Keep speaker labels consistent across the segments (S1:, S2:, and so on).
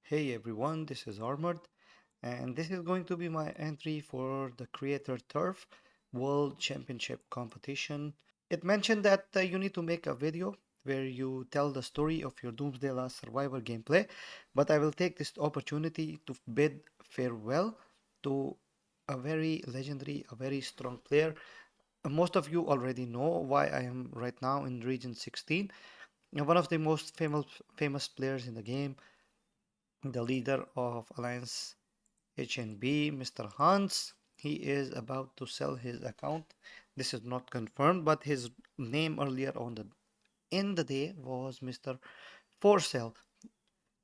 S1: Hey everyone, this is Armored, and this is going to be my entry for the Creator Turf World Championship competition. It mentioned that you need to make a video where you tell the story of your Doomsday Last Survivor gameplay, but I will take this opportunity to bid farewell to a very legendary, a very strong player. Most of you already know why I am right now in Region 16, one of the most famous players in the game, the leader of Alliance HNB, Mr. Hansz. He is about to sell his account. This is not confirmed, but his name earlier on the in the day was Mr. For Sale.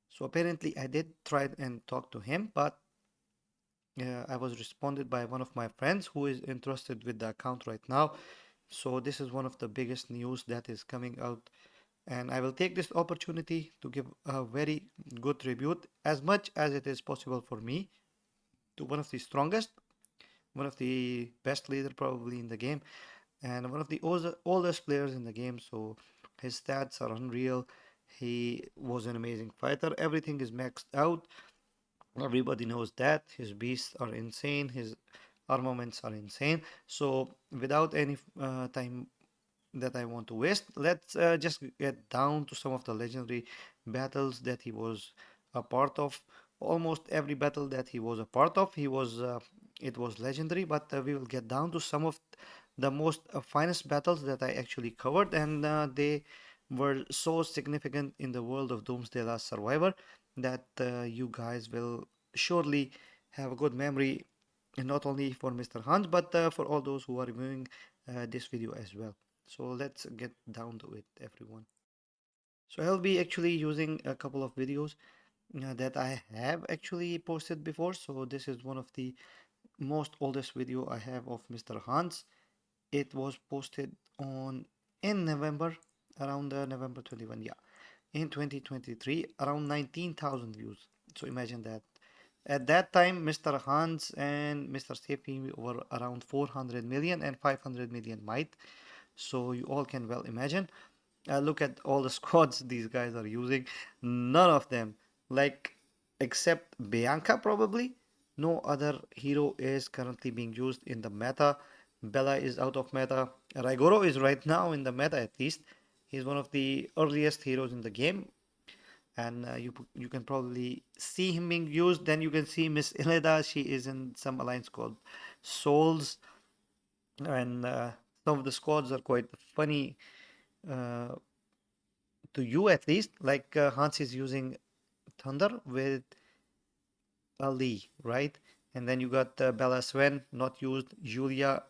S1: So apparently I did try and talk to him, but I was responded by one of my friends who is interested with the account right now. So this is one of the biggest news that is coming out, and I will take this opportunity to give a very good tribute as much as it is possible for me to one of the strongest, one of the best leader probably in the game, and one of the oldest players in the game. So his stats are unreal. He was an amazing fighter. Everything is maxed out. Everybody knows that. His beasts are insane. His armaments are insane. So without any time that I want to waste, let's just get down to some of the legendary battles that he was a part of. Almost every battle that he was a part of, he was it was legendary. But we will get down to some of the most finest battles that I actually covered, and they were so significant in the world of Doomsday Last Survivor that you guys will surely have a good memory, and not only for Mr. Hans, but for all those who are viewing this video as well. So let's get down to it, everyone. So I'll be actually using a couple of videos that I have actually posted before. So this is one of the most oldest video I have of Mr. Hans. It was posted on in November, around November 21, yeah, in 2023, around 19,000 views. So imagine that. At that time, Mr. Hans and Mr. Stepi were around 400 million and 500 million might. So you all can well imagine. Look at all the squads these guys are using. None of them, like except Bianca probably, no other hero is currently being used in the meta. Bella is out of meta. Raigoro is right now in the meta at least. He's one of the earliest heroes in the game, and you can probably see him being used. Then you can see Miss Ileda. She is in some alliance called Souls, and some of the squads are quite funny uh, to you at least. Like Hans is using Thunder with Ali, right? And then you got Bella Sven, not used. Julia,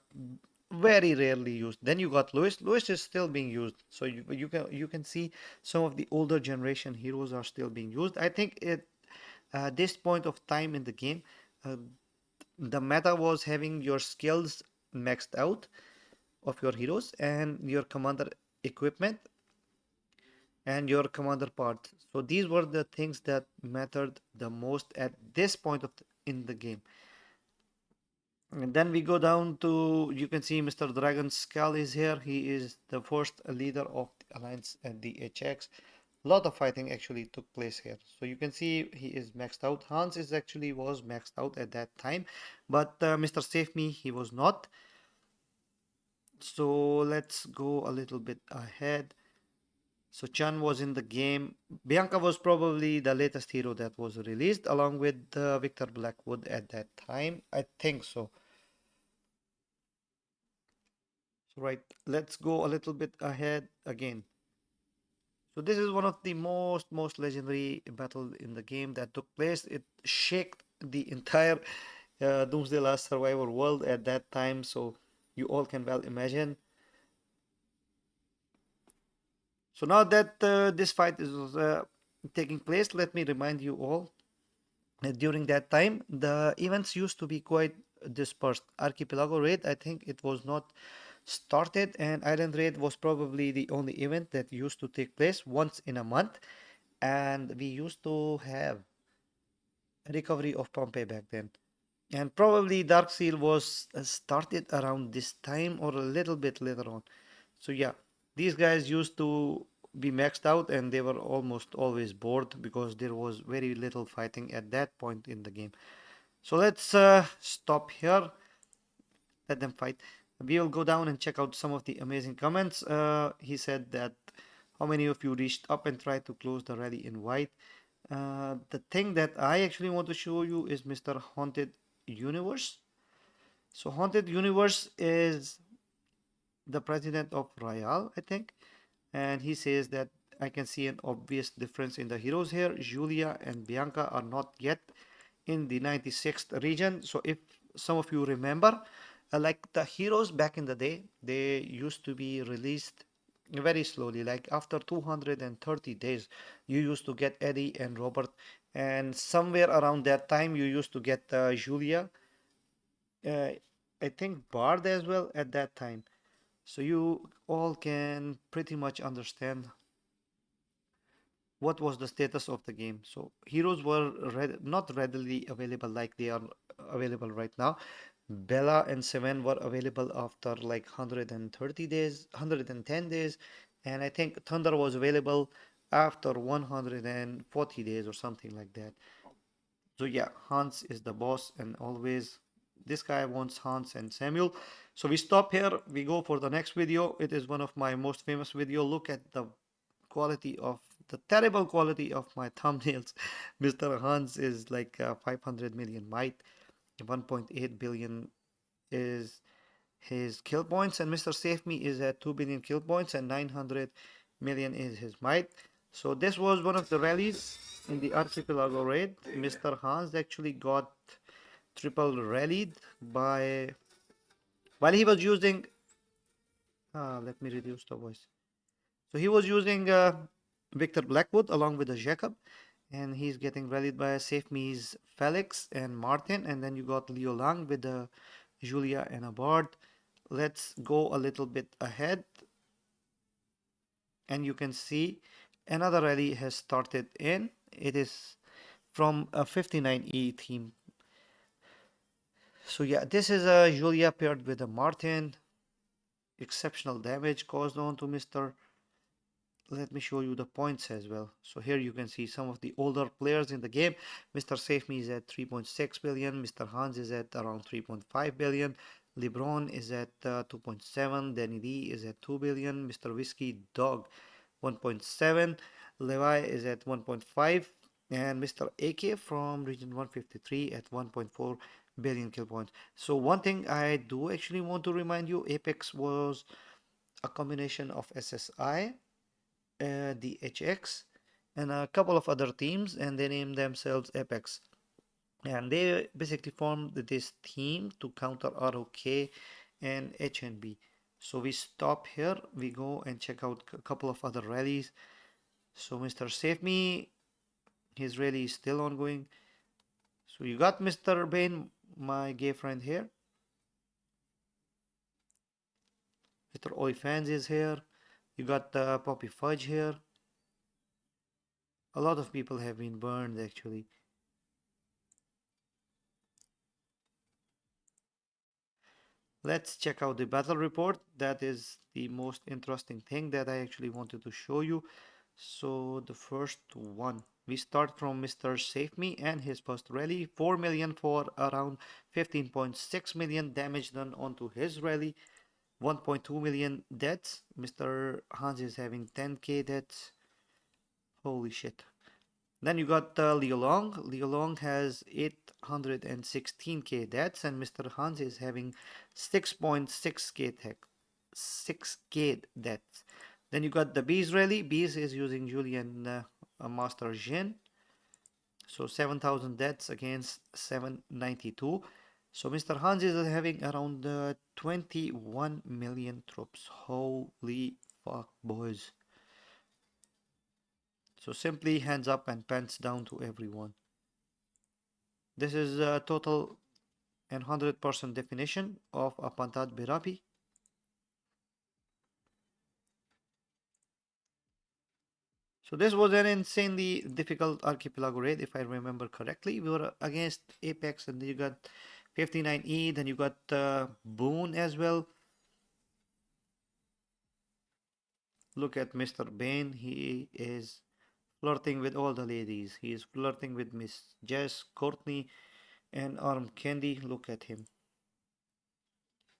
S1: very rarely used. Then you got Louis. Louis is still being used. So you can see some of the older generation heroes are still being used. I think at this point of time in the game, uh, the meta was having your skills maxed out of your heroes and your commander equipment and your commander part. So these were the things that mattered the most at this point in the game. And then we go down to, you can see Mr. Dragon Skull is here. He is the first leader of the Alliance at the HX. A lot of fighting actually took place here. So you can see he is maxed out. Hans is actually was maxed out at that time, but Mr. Save Me, he was not. So let's go a little bit ahead. So Chan was in the game. Bianca was probably the latest hero that was released along with Victor Blackwood at that time. I think so. So right, let's go a little bit ahead again. So this is one of the most legendary battle in the game that took place. It shook the entire Doomsday Last Survivor world at that time. So you all can well imagine. So now that this fight is taking place, let me remind you all that during that time, the events used to be quite dispersed. Archipelago raid, I think it was not started, and Island raid was probably the only event that used to take place once in a month. And we used to have a recovery of Pompeii back then. And probably Dark Seal was started around this time or a little bit later on. So yeah, these guys used to be maxed out, and they were almost always bored because there was very little fighting at that point in the game. So let's stop here, let them fight. We will go down and check out some of the amazing comments. He said that how many of you reached up and tried to close the rally in white? The thing that I actually want to show you is Mr. Haunted Universe. So Haunted Universe is the president of Royale, I think, and he says that I can see an obvious difference in the heroes here. Julia and Bianca are not yet in the 96th region. So if some of you remember, like the heroes back in the day, they used to be released very slowly. Like after 230 days, you used to get Eddie and Robert, and somewhere around that time, you used to get Julia. Uh, I think Bard as well at that time. So you all can pretty much understand what was the status of the game. So heroes were not readily available like they are available right now. Bella and Seven were available after like 130 days, 110 days, and I think Thunder was available after 140 days or something like that. So yeah, Hans is the boss, and always this guy wants Hans and Samuel. So we stop here, we go for the next video. It is one of my most famous video. Look at the quality of the terrible quality of my thumbnails. Mr. Hans is like 500 million might, 1.8 billion is his kill points, and Mr. Save Me is at 2 billion kill points, and 900 million is his might. So this was one of the rallies in the Archipelago raid. Mr. Hans actually got triple rallied by while he was using let me reduce the voice. So he was using Victor Blackwood along with the Jacob, and he's getting rallied by Save Me's Felix and Martin, and then you got Leo Lang with the Julia and a Bard. Let's go a little bit ahead, and you can see another rally has started in. It is from a 59E team. So yeah, this is a Julia paired with a Martin. Exceptional damage caused on to Mr. Let me show you the points as well. So here you can see some of the older players in the game. Mr. Save Me is at 3.6 billion. Mr. Hans is at around 3.5 billion. LeBron is at 2.7. Danny D is at 2 billion. Mr. Whiskey Dog 1.7. Levi is at 1.5. And Mr. AK from region 153 at 1.4 billion kill points. So one thing I do actually want to remind you, Apex was a combination of SSI, the HX, and a couple of other teams, and they named themselves Apex. And they basically formed this team to counter ROK and HNB. So we stop here, we go and check out a couple of other rallies. So Mr. Save Me, his rally is still ongoing. So you got Mr. Bane, my gay friend here. Mr. OnlyFans is here. You got Poppy Fudge here. A lot of people have been burned actually. Let's check out the battle report. That is the most interesting thing that I actually wanted to show you. So the first one, we start from Mr. Save Me and his first rally. 4 million for around 15.6 million damage done onto his rally. 1.2 million deaths. Mr. Hans is having 10k deaths. Holy shit. Then you got Leo Long. Leo Long has 816k deaths, and Mr. Hans is having 6.6k 6k deaths. Then you got the Bees rally. Bees is using Julian Master Jin. So 7,000 deaths against 792. So Mr. Hans is having around 21 million troops. Holy fuck, boys. So simply hands up and pants down to everyone. This is a total and 100% definition of a Pantat Birapi. So this was an insanely difficult Archipelago raid, if I remember correctly. We were against Apex, and you got 59E, then you got Boone as well. Look at Mr. Bain. He is flirting with all the ladies. He is flirting with Miss Jess, Courtney, and Arm Candy. Look at him.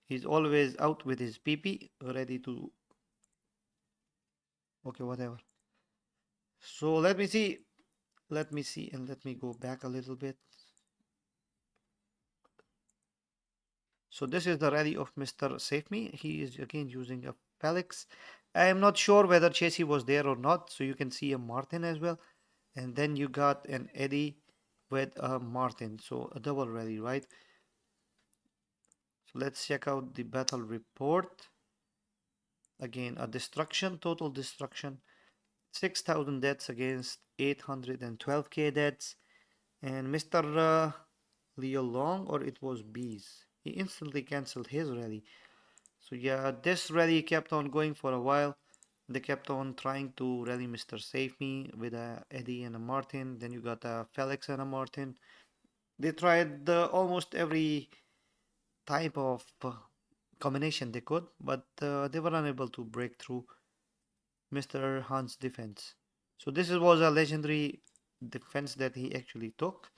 S1: He's always out with his pee ready to. Okay, whatever. So let me see. Let me see, and let me go back a little bit. So this is the rally of Mr. Save Me. He is again using a Felix. I am not sure whether Chasey was there or not. So you can see a Martin as well. And then you got an Eddie with a Martin. So a double rally, right? So let's check out the battle report. Again, a destruction, total destruction. 6,000 deaths against 812k deaths. And Mr. Leo Long, or it was Bees, he instantly cancelled his rally. So yeah, this rally kept on going for a while. They kept on trying to rally Mr. Save Me with a Eddie and a Martin. Then you got a Felix and a Martin. They tried almost every type of combination they could, but they were unable to break through Mr. Han's defense. So this was a legendary defense that he actually took.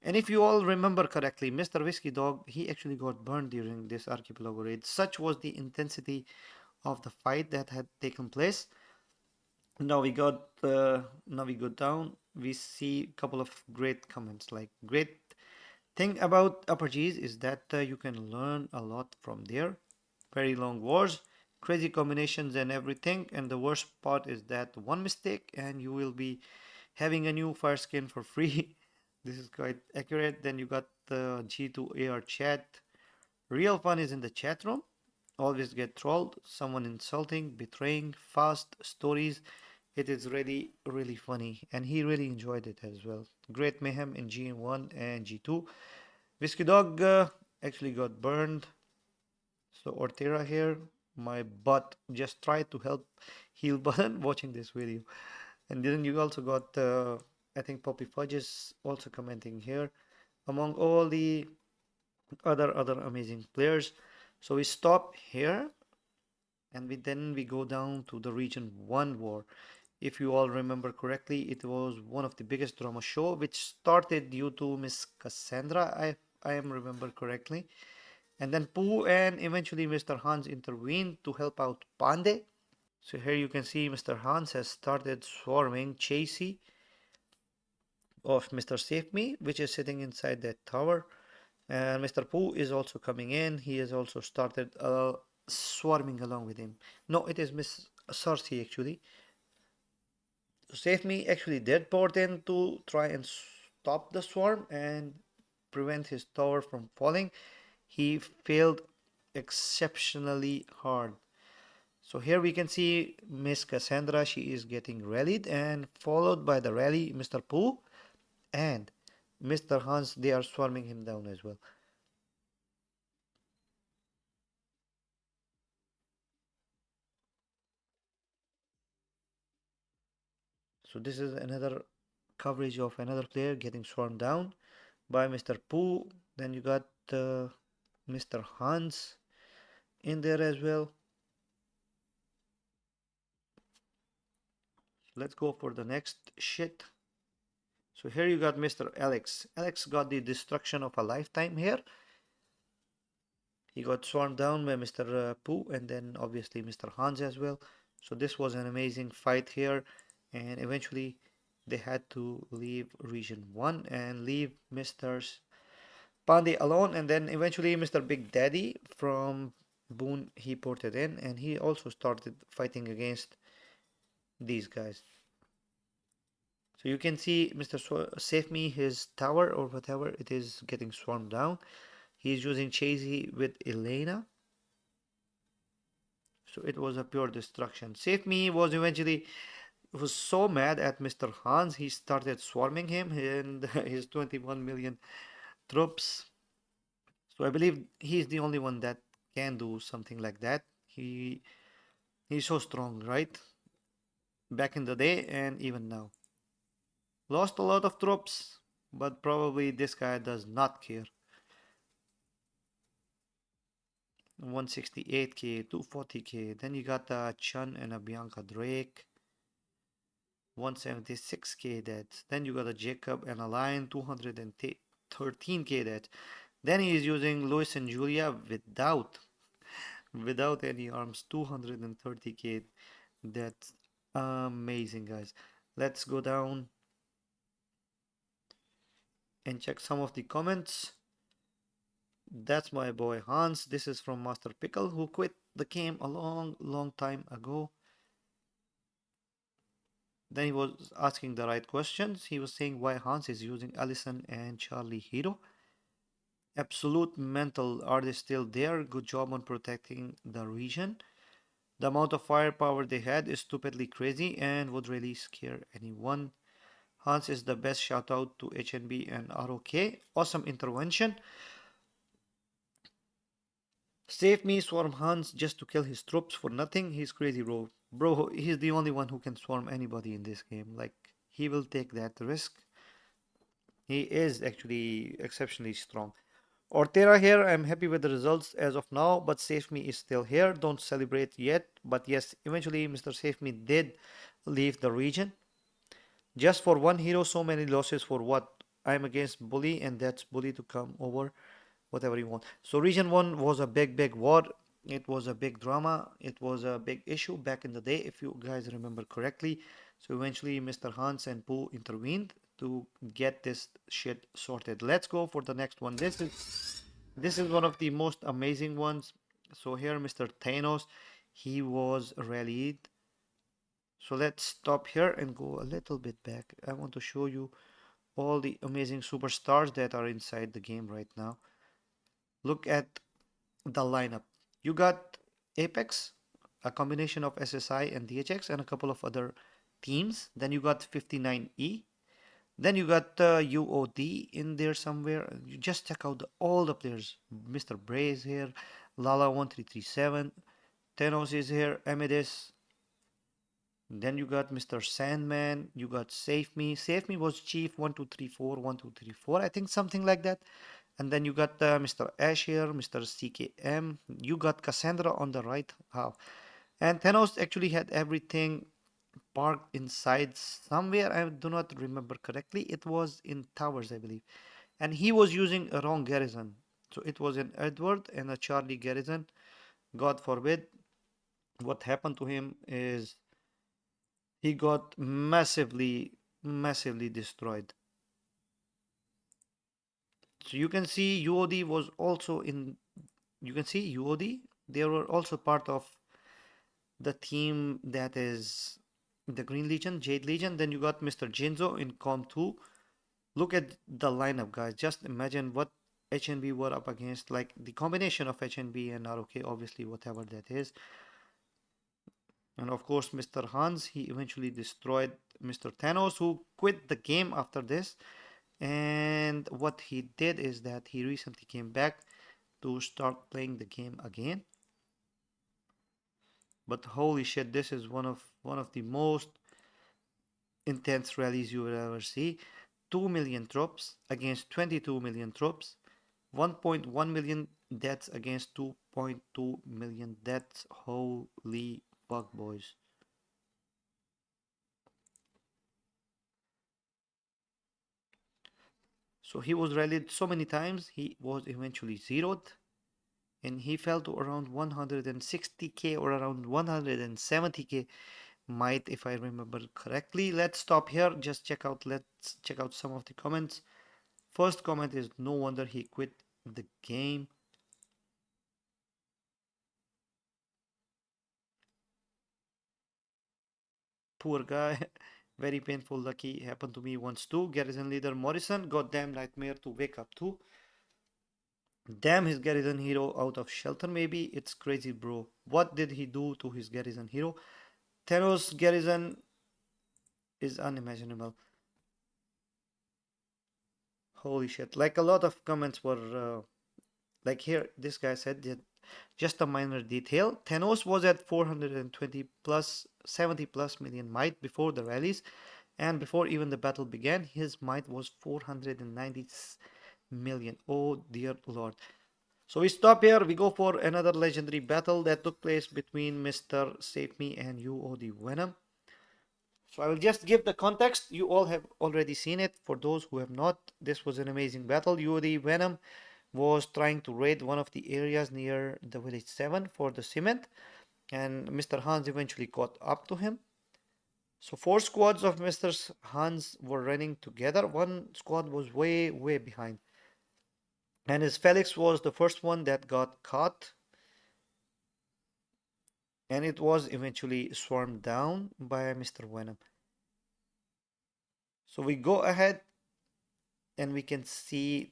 S1: And if you all remember correctly, Mr. Whiskey Dog, he actually got burned during this Archipelago raid. Such was the intensity of the fight that had taken place. Now we go down. We see a couple of great comments. Like, great thing about Upper G's is that you can learn a lot from there. Very long wars, crazy combinations and everything. And the worst part is that one mistake and you will be having a new fire skin for free. This is quite accurate. Then you got the G2AR chat. Real fun is in the chat room. Always get trolled, someone insulting, betraying, fast stories. It is really, really funny. And he really enjoyed it as well. Great mayhem in G1 and G2. Whiskey Dog actually got burned. So Ortera here, my butt just tried to help heal button watching this video. And then you also got, I think Poppy Fudges also commenting here. Among all the other amazing players. So we stop here and we go down to the region 1 war. If you all remember correctly, it was one of the biggest drama show which started due to Miss Cassandra, I am remember correctly. And then Pooh and eventually Mr. Hans intervened to help out Pande. So here you can see Mr. Hans has started swarming Chasey of Mr. Save Me, which is sitting inside that tower. And Mr. Pooh is also coming in. He has also started swarming along with him. No, it is Miss Cersei actually. Save Me actually did port in to try and stop the swarm and prevent his tower from falling. He failed exceptionally hard. So here we can see Miss Cassandra. She is getting rallied and followed by the rally Mr. Pooh and Mr. Hans. They are swarming him down as well. So this is another coverage of another player getting swarmed down by Mr. Pooh. Then you got Mr. Hans in there as well. Let's go for the next shit. So here you got Mr. Alex. Alex got the destruction of a lifetime here. He got swarmed down by Mr. Pooh and then obviously Mr. Hans as well. So this was an amazing fight here, and eventually they had to leave region 1 and leave Mr. Pandey alone, and then eventually Mr. Big Daddy from Boone he ported in and he also started fighting against these guys. So you can see Mr. Save Me, his tower or whatever it is getting swarmed down. He's using Chasey with Elena. So it was a pure destruction. Save Me was eventually was so mad at Mr. Hans, he started swarming him and his 21 million troops. So I believe he's the only one that can do something like that. He's so strong, right? Back in the day and even now. Lost a lot of troops, but probably this guy does not care. 168k, 240k. Then you got a Chun and a Bianca Drake, 176k deaths. Then you got a Jacob and a Lion, 213k deaths. Then he is using Luis and Julia without any arms, 230k. That's amazing, guys. Let's go down and check some of the comments. That's my boy Hans. This is from Master Pickle, who quit the game a long time ago. Then he was asking the right questions. He was saying why Hans is using Allison and Charlie Hero. Absolute mental. Are they still there? Good job on protecting the region. The amount of firepower they had is stupidly crazy and would really scare anyone. Hans is the best. Shout out to HNB and ROK. Awesome intervention. Save me, Swarm Hans, just to kill his troops for nothing. He's crazy, bro. Bro, he's the only one who can swarm anybody in this game. Like, he will take that risk. He is actually exceptionally strong. Ortera here, I'm happy with the results as of now, but Save Me is still here. Don't celebrate yet. But yes, eventually Mr. Save Me did leave the region. Just for one hero, so many losses for what? I'm against Bully, and that's Bully to come over. Whatever you want. So region 1 was a big war. It was a big drama. It was a big issue back in the day, if you guys remember correctly. So eventually Mr. Hans and Pooh intervened to get this shit sorted. Let's go for the next one. This is one of the most amazing ones. So here Mr. Thanos, he was rallied. So let's stop here and go a little bit back. I want to show you all the amazing superstars that are inside the game right now. Look at the lineup. You got Apex, a combination of SSI and DHX, and a couple of other teams. Then you got 59E. Then you got UOD in there somewhere. You just check out all the players. Mr. Bray is here. Lala1337. Thanos is here. Amidis. Then you got Mr. Sandman. You got Save Me. Save Me was Chief 1234, 1234. I think something like that. And then you got Mr. Ash here, Mr. CKM. You got Cassandra on the right half. And Thanos actually had everything parked inside somewhere. I do not remember correctly. It was in towers, I believe. And he was using a wrong garrison. So it was an Edward and a Charlie garrison. God forbid. What happened to him is he got massively destroyed. So you can see UOD was also in, you can see UOD, they were also part of the team that is the Green Legion, Jade Legion. Then you got Mr. Jinzo in Com 2. Look at the lineup, guys. Just imagine what HNB were up against, like the combination of HNB and ROK, obviously, whatever that is. And of course, Mr. Hans, he eventually destroyed Mr. Thanos, who quit the game after this. And what he did is that he recently came back to start playing the game again. But holy shit, this is one of the most intense rallies you will ever see. 2 million troops against 22 million troops. 1.1 million deaths against 2.2 million deaths. Holy fuck, boys. So he was rallied so many times, he was eventually zeroed. And he fell to around 160k or around 170k might, if I remember correctly. Let's stop here. Let's check out some of the comments. First comment is no wonder he quit the game. Poor guy. Very painful. Lucky happened to me once too. Garrison leader Morrison. Goddamn nightmare to wake up to. Damn his garrison hero out of shelter maybe. It's crazy, bro. What did he do to his garrison hero? Thanos garrison is unimaginable. Holy shit. Like a lot of comments were like here, this guy said that just a minor detail. Thanos was at 420 plus 70 plus million might before the rallies, and before even the battle began, his might was 490 million. Oh dear lord. So we stop here, we go for another legendary battle that took place between Mr. Save Me and UOD Venom. So I will just give the context. You all have already seen it. For those who have not, this was an amazing battle. UOD Venom was trying to raid one of the areas near the village 7 for the cement, and Mr. Hansz eventually caught up to him. So four squads of Mr. Hansz were running together. One squad was way behind, and his Felix was the first one that got caught, and it was eventually swarmed down by Mr. Venom. So we go ahead and we can see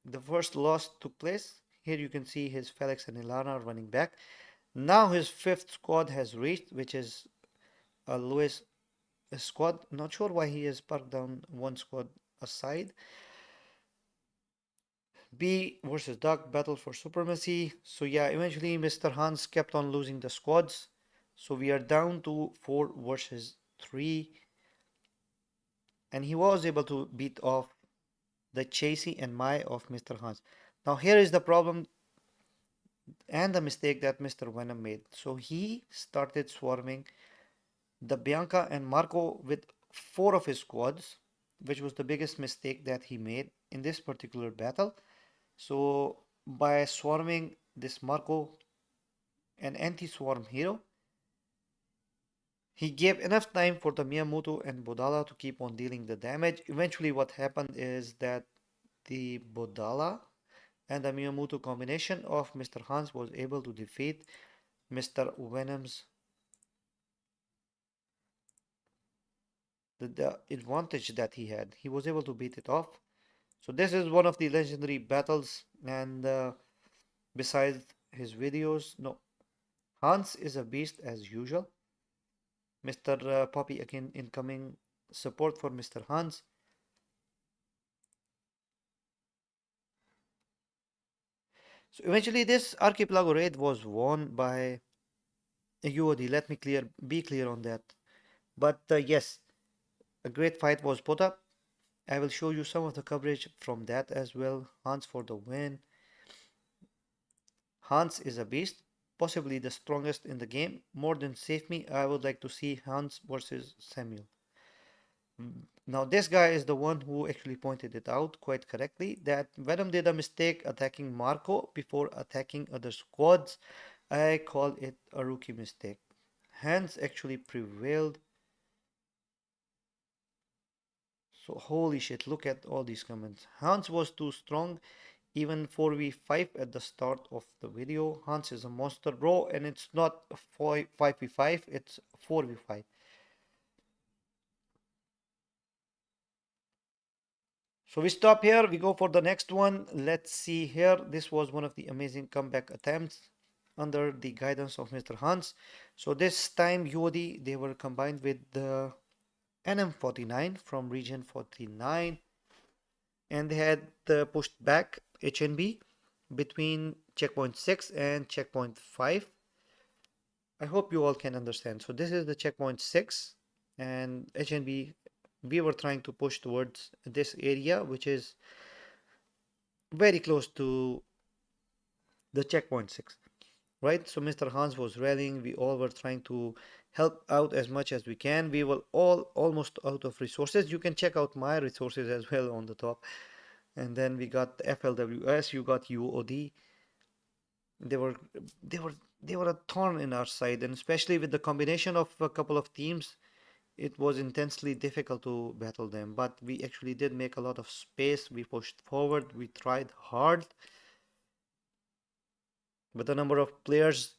S1: the first loss took place. Here you can see his Felix and Ilana running back. Now his fifth squad has reached, which is a Lewis squad. Not sure why he has parked down one squad aside. B versus Duck, battle for supremacy. So yeah, eventually Mr. Hansz kept on losing the squads. So we are down to 4 versus 3. And he was able to beat off the Chasey and Mai of Mr. Hansz. Now here is the problem and the mistake that Mr. Venom made. So he started swarming the Bianca and Marco with 4 of his squads, which was the biggest mistake that he made in this particular battle. So by swarming this Marco, an anti-swarm hero, he gave enough time for the Miyamoto and Bodala to keep on dealing the damage. Eventually what happened is that the Bodala and the Miyamoto combination of Mr. Hansz was able to defeat Mr. Venom's the advantage that he had. He was able to beat it off. So this is one of the legendary battles, and besides his videos, no, Hansz is a beast as usual. Mr. Poppy again incoming support for Mr. Hansz. So eventually this Archipelago raid was won by UOD. Let me be clear on that. But yes, a great fight was put up. I will show you some of the coverage from that as well. Hansz for the win. Hansz is a beast, possibly the strongest in the game. More than Save Me, I would like to see Hansz versus Samuel. Now this guy is the one who actually pointed it out quite correctly, that Venom did a mistake attacking Marco before attacking other squads. I call it a rookie mistake. Hansz actually prevailed. So holy shit, look at all these comments. Hansz was too strong, even 4v5 at the start of the video. Hansz is a monster bro, and it's not 5v5, it's 4v5. So we stop here, we go for the next one. Let's see here. This was one of the amazing comeback attempts under the guidance of Mr. Hansz. So this time UOD, they were combined with the NM49 from region 49, and they had pushed back HNB between checkpoint 6 and checkpoint 5. I hope you all can understand. So this is the checkpoint 6, and HNB, we were trying to push towards this area, which is very close to the checkpoint 6, right? So Mr. Hansz was rallying. We all were trying to help out as much as we can. We were all almost out of resources. You can check out my resources as well on the top. And then we got FLWS, you got UOD. They were they were they were a thorn in our side, and especially with the combination of a couple of teams, it was intensely difficult to battle them. But we actually did make a lot of space. We pushed forward, we tried hard, but the number of players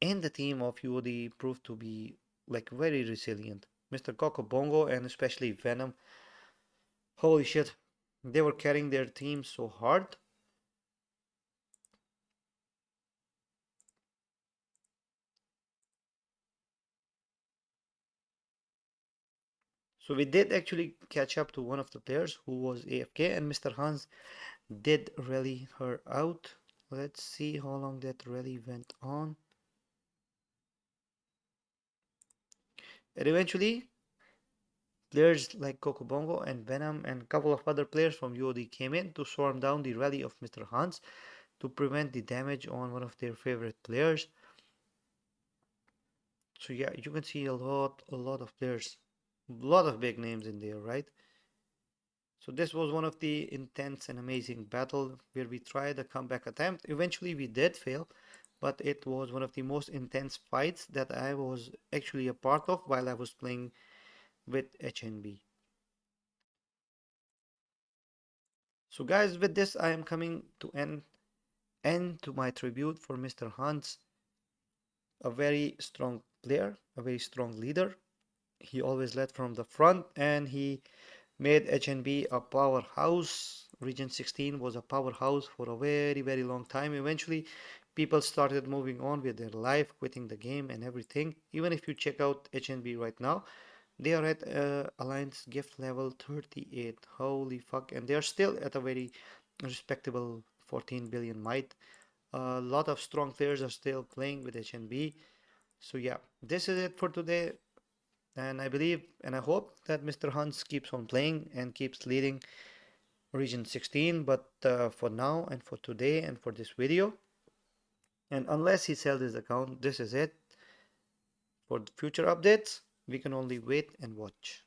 S1: in the team of UOD proved to be like very resilient. Mr. Coco Bongo and especially Venom, holy shit, they were carrying their team so hard. So we did actually catch up to one of the players who was AFK, and Mr. Hansz did rally her out. Let's see how long that rally went on. And eventually, players like Coco Bongo and Venom and a couple of other players from UOD came in to swarm down the rally of Mr. Hansz. to prevent the damage on one of their favorite players. So yeah, you can see a lot of players, a lot of big names in there, right? So this was one of the intense and amazing battle where we tried a comeback attempt. Eventually we did fail, but it was one of the most intense fights that I was actually a part of while I was playing with HNB. So guys, with this I am coming to end to my tribute for Mr. Hansz, a very strong player, a very strong leader. He always led from the front and he made HNB a powerhouse. Region 16 was a powerhouse for a very long time. Eventually, people started moving on with their life, quitting the game and everything. Even if you check out HNB right now, they are at Alliance gift level 38. Holy fuck. And they are still at a very respectable 14 billion might. A lot of strong players are still playing with HNB. So yeah, this is it for today. And I believe and I hope that Mr. Hansz keeps on playing and keeps leading Region 16. But for now and for today and for this video, and unless he sells his account, this is it. For future updates, we can only wait and watch.